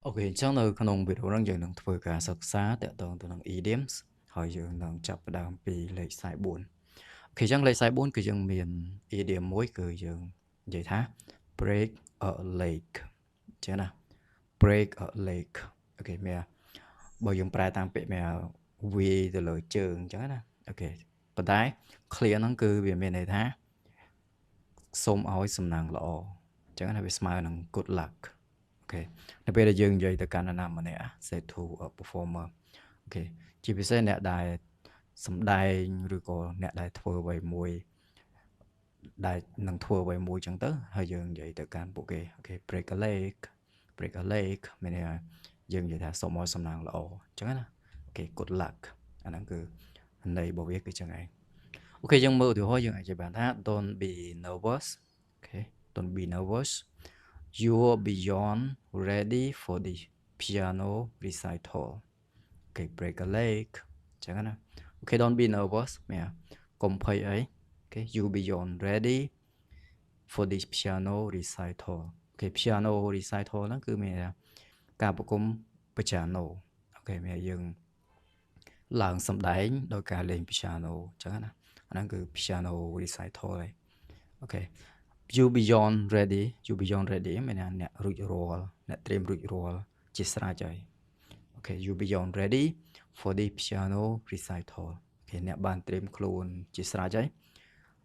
Ok, chắc làក្នុងវីដេអូហ្នឹងយើងនឹងធ្វើការសិក្សាតាក់ទងទៅនឹង idioms ហើយយើងនឹងចាប់ផ្ដើមពីលេខ44 Ok ចឹងលេខ44គឺយើងមាន idiom មួយគឺយើងនិយាយថា break a leg ចឹងណា break a leg អូខេមានបើយើងប្រែតាមពាក្យមានវាយទៅលើជើងចឹងណាអូខេប៉ុន្តែ clear ហ្នឹងគឺវាមានន័យថាសូមឲ្យសំណាងល្អចឹងណាវាស្មើនឹង good luck អូខេនៅពេលដែលយើងនិយាយទៅកាន់នរណាម្នាក់ say to a performer អូខេជាពិសេសអ្នកដែលសំដែងឬក៏អ្នកដែលធ្វើអ្វីមួយដែលនឹងធ្វើអ្វីមួយចឹងទៅហើយយើងនិយាយទៅកាន់ពួកគេអូខេ break a leg មានន័យថាយើងនិយាយថាសូមឲ្យសំណាងល្អចឹងណាអូខេ good luck អាហ្នឹងគឺន័យរបស់វាគឺចឹងឯងអូខេយើងមើលឧទាហរណ៍យើងអាចនិយាយបានថា don't be nervous អូខេ don't be nervous you're beyond ready for the piano recital អូខេ break a leg ចឹងណាអូខេ don't be nervous មានកុំភ័យអីអូខេ you beyond ready for this piano recital អូខេ piano recital ហ្នឹងគឺមានការប្រគំ piano អូខេមានយើងឡើងសម្ដែងដោយការលេង piano ចឹងណាអាហ្នឹងគឺ piano recital ហើយអូខេ you beyond ready មានអ្នករួចរាល់អ្នកត្រៀមរួចរាល់ជាស្រេចហើយអូខេ you beyond ready for the piano recital អូខេអ្នកបានត្រៀមខ្លួនជាស្រេចហើយ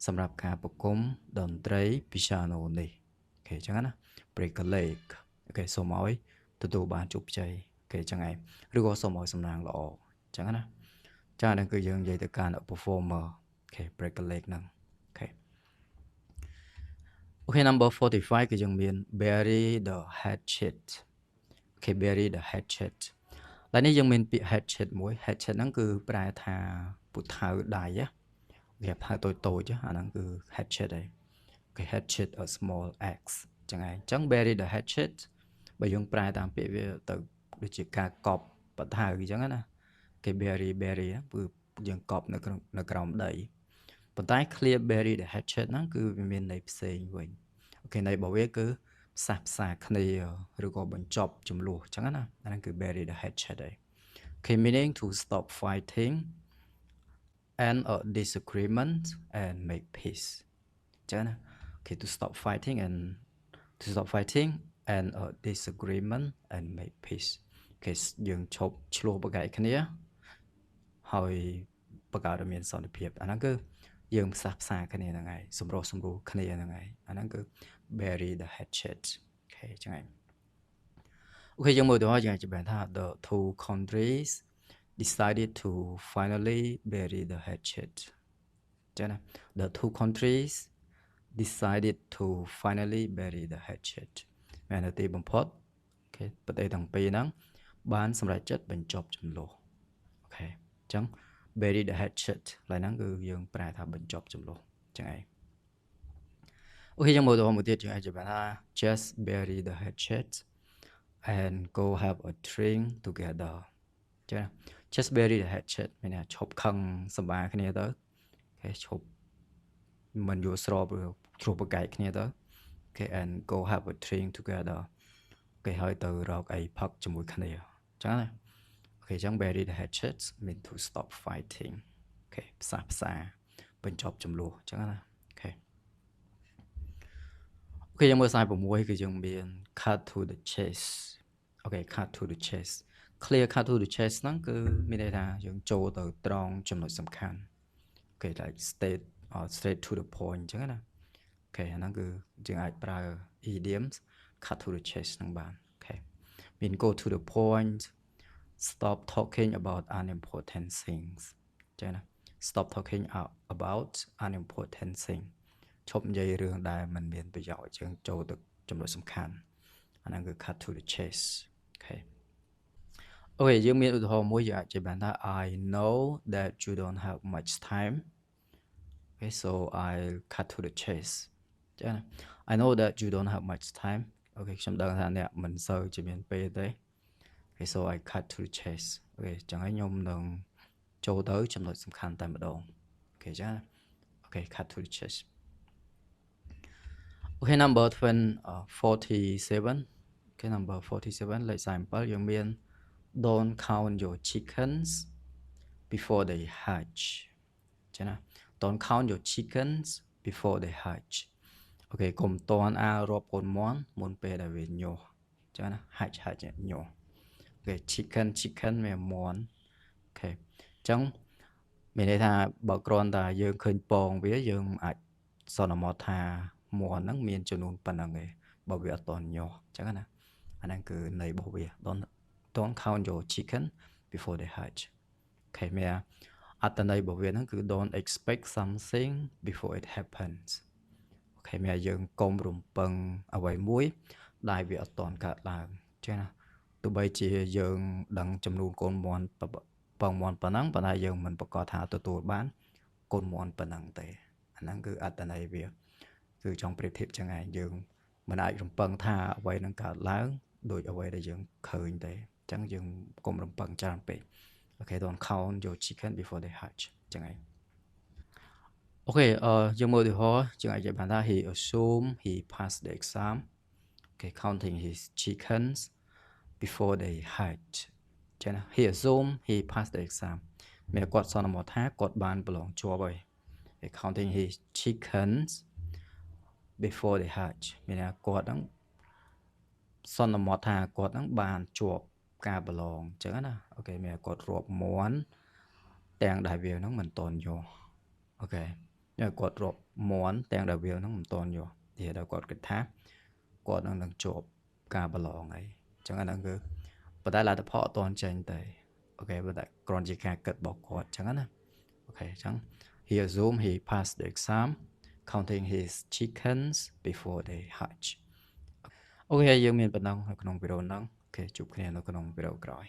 សម្រាប់ការប្រគំតន្ត្រី piano នេះអូខេចឹងណា break a leg អូខេសូមឲ្យទទួលបានជោគជ័យអូខេចឹងឯងឬក៏សូមឲ្យសំណាងល្អចឹងណាចាហ្នឹងគឺយើងនិយាយទៅកាន់ performer អូខេ break a leg ហ្នឹងអូខេអូខេ number 45គឺយើងមាន bury the hatchet អូខេ bury the hatchet តែនេះយើងមានពាក្យ hatchet មួយ hatchet ហ្នឹងគឺប្រែថាពូថៅដៃវាផៅតូចអាហ្នឹងគឺ hatchet ហើយអូខេ hatchet a small axe ចឹងឯងចឹង bury the hatchet បើយើងប្រែតាមពាក្យវាទៅដូចជាការកប់បថៅអញ្ចឹងណាគេ bury គឺយើងកប់នៅក្រោមដីប៉ុន្តែ clear bury the hatchet ហ្នឹងគឺវាមានន័យផ្សេងវិញអូខេន័យរបស់វាគឺផ្សារគ្នាឬក៏បញ្ចប់ចំនួនអញ្ចឹងណាអាហ្នឹងគឺ bury the hatchet ហើយ okay meaning to stop fighting and a disagreement and make peace អញ្ចឹងណា okay to stop fighting and a disagreement and make peace គេយើងឈប់ឆ្លោះប្រកែកគ្នាហើយបង្កើតឲ្យមានសន្តិភាពអាហ្នឹងគឺយើងផ្សះផ្សាគ្នាហ្នឹងហើយសម្រុះសម្រួលគ្នាហ្នឹងហើយអាហ្នឹងគឺ bury the hatchet អូខេចឹងហើយអូខេយើងមើលទៅហើយយើងអាចច្បាស់ថា the two countries decided to finally bury the hatchet ចឹងណា the two countries decided to finally bury the hatchet មានន័យទីបំផុតអូខេប្រទេសទាំងពីរហ្នឹងបានសម្រេចចិត្តបញ្ចប់ចំនួនអូខេអញ្ចឹង bury the hatchet ឡើយហ្នឹងគឺយើងប្រែថាបញ្ចប់ចំនួនអញ្ចឹងឯងអូខេយើងមើលទៅមួយទៀតយើងអាចច្បាស់ថា just bury the hatchet and go have a drink together ចឹង just bury the hatchet មានថាឈប់ខឹងសម្បាគ្នាទៅអូខេឈប់មិនយល់ស្របឬជ្រុះប្រកែកគ្នាទៅអូខេ and go have a drink together គេហើយទៅរកអីផឹកជាមួយគ្នាអញ្ចឹងណាអូខេអញ្ចឹង bury the hatchets mean to stop fighting អូខេផ្សាបញ្ចប់ចំនួនអញ្ចឹងណាអូខេអូខេយើងមើល46គឺយើងមាន cut to the chase អូខេ cut to the chase clear cut to the chase ហ្នឹងគឺមានន័យថាយើងចូលទៅត្រង់ចំណុចសំខាន់អូខេ like straight to the point អញ្ចឹងណាអូខេអាហ្នឹងគឺយើងអាចប្រើ idioms cut to the chase ហ្នឹងបានអូខេ mean go to the point stop talking about unimportant things ចឹងណា stop talking about unimportant thing ឈប់និយាយរឿងដែលមិនមានប្រយោជន៍យើងចូលទៅចំណុចសំខាន់អាហ្នឹងគឺ cut to the chase អូខេអូខេយើងមានឧទាហរណ៍មួយយើងអាចនិយាយបានថា I know that you don't have much time okay so I'll cut to the chase ចឹងណា I know that you don't have much time អូខេខ្ញុំដឹងថាអ្នកមិនសូវជាមានពេលទេ okay so I cut to the chase អូខេចឹងហើយខ្ញុំនឹងចូលទៅចំណុចសំខាន់តែម្ដងអូខេចឹងណាអូខេ cut to the chase Okay, number 47. Okay, number 47 លេខ47យើងមាន don't count your chickens before they hatch ចឹងណា don't count your chickens before they hatch អូខេកុំតន់រាប់កូនមាន់មុនពេលដែលវាញាស់ចឹងណា hatch ញាស់អូខេ chicken មានមាន់អូខេអញ្ចឹងមានន័យថាបើគ្រាន់តែយើងឃើញពងវាយើងអាចសន្មតថាមាន់ហ្នឹងមានចំនួនប៉ុណ្្នឹងឯងបើវាអត់តន់ញាស់អញ្ចឹងណាអាហ្នឹងគឺន័យរបស់វា don't count your chicken before they hatch អូខេមានអត្ថន័យរបស់វាហ្នឹងគឺ don't expect something before it happens អូខេមានយើងកុំរំពឹងអ្វីមួយដែលវាអត់តន់កើតឡើងចឹងណាទោះបីជាយើងដឹងចំនួនកូនមាន់ពងមាន់ប៉ុណ្ណឹងប៉ុន្តែយើងមិនប្រកាសថាទទួលបានកូនមាន់ប៉ុណ្ណឹងទេអាហ្នឹងគឺអត្ថន័យវាគឺចង់ប្រៀបធៀបចឹងឯងយើងមិនអាចរំពឹងថាអ្វីនឹងកើតឡើងដោយអ្វីដែលយើងឃើញទេអញ្ចឹងយើងកុំរំពឹងច្រើនពេកអូខេ don't count your chicken before they hatch ចឹងឯងអូខេយើងមើលឧទាហរណ៍យើងអាចនិយាយបានថា he assumed he passed the exam okay counting his chickens before they hatch ចឹងណា he assumed he passed the exam មានគាត់សន្មតថាគាត់បានប្រឡងជាប់ហើយ counting his chickens before they hatch មានថាគាត់ហ្នឹងសន្មតថាគាត់ហ្នឹងបានជាប់ការប្រឡងអញ្ចឹងណាអូខេមានគាត់រាប់មាន់ទាំងដែលវាហ្នឹងមិនតន់យោអូខេគាត់រាប់មាន់ទាំងដែលវាហ្នឹងមិនតន់យោនិយាយដល់គាត់គិតថាគាត់នឹងជាប់ការប្រឡងអីអញ្ចឹងអាហ្នឹងគឺប៉ុន្តែលទ្ធផលអត់តន់ចេញទេអូខេប៉ុន្តែគ្រាន់ជាការគិតរបស់គាត់អញ្ចឹងណាអូខេអញ្ចឹង he assumed he passed the exam counting his chickens before they hatch អូខេយើងមានប៉ុណ្ណឹងនៅក្នុងវីដេអូហ្នឹងអូខេជួបគ្នានៅក្នុងវីដេអូក្រោយ